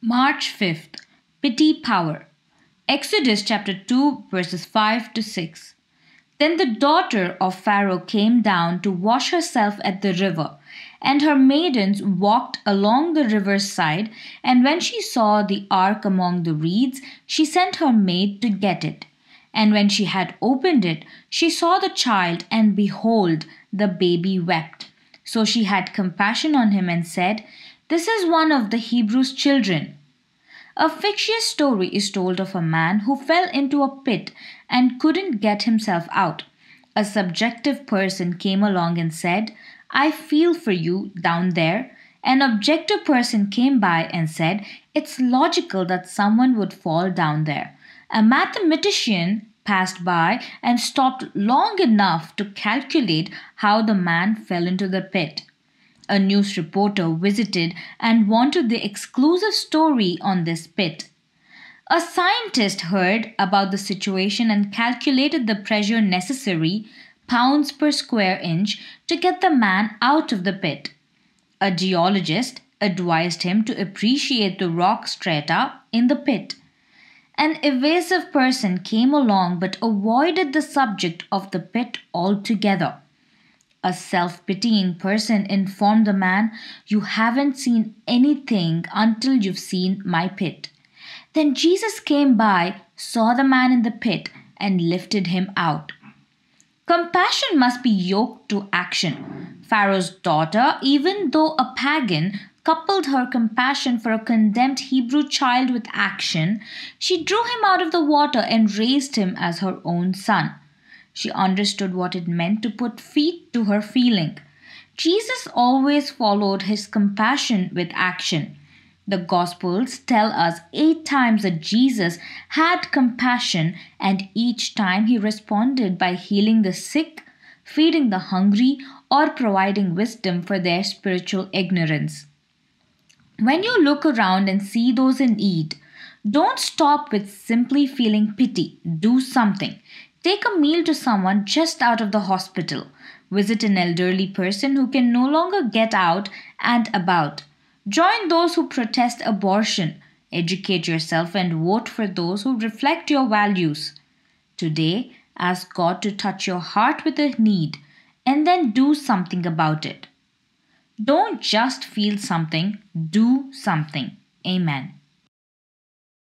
March 5th. Pity Power. Exodus chapter 2 verses 5 to 6. Then the daughter of Pharaoh came down to wash herself at the river, and her maidens walked along the river's side, and when she saw the ark among the reeds, she sent her maid to get it. And when she had opened it, she saw the child, and behold, the baby wept. So she had compassion on him and said, "This is one of the Hebrews' children." A fictitious story is told of a man who fell into a pit and couldn't get himself out. A subjective person came along and said, "I feel for you down there." An objective person came by and said, "It's logical that someone would fall down there." A mathematician passed by and stopped long enough to calculate how the man fell into the pit. A news reporter visited and wanted the exclusive story on this pit. A scientist heard about the situation and calculated the pressure necessary, pounds per square inch, to get the man out of the pit. A geologist advised him to appreciate the rock strata in the pit. An evasive person came along but avoided the subject of the pit altogether. A self-pitying person informed the man, "You haven't seen anything until you've seen my pit." Then Jesus came by, saw the man in the pit, and lifted him out. Compassion must be yoked to action. Pharaoh's daughter, even though a pagan, coupled her compassion for a condemned Hebrew child with action. She drew him out of the water and raised him as her own son. She understood what it meant to put feet to her feeling. Jesus always followed his compassion with action. The Gospels tell us 8 times that Jesus had compassion, and each time he responded by healing the sick, feeding the hungry, or providing wisdom for their spiritual ignorance. When you look around and see those in need, don't stop with simply feeling pity. Do something. Take a meal to someone just out of the hospital. Visit an elderly person who can no longer get out and about. Join those who protest abortion. Educate yourself and vote for those who reflect your values. Today, ask God to touch your heart with a need and then do something about it. Don't just feel something, do something. Amen.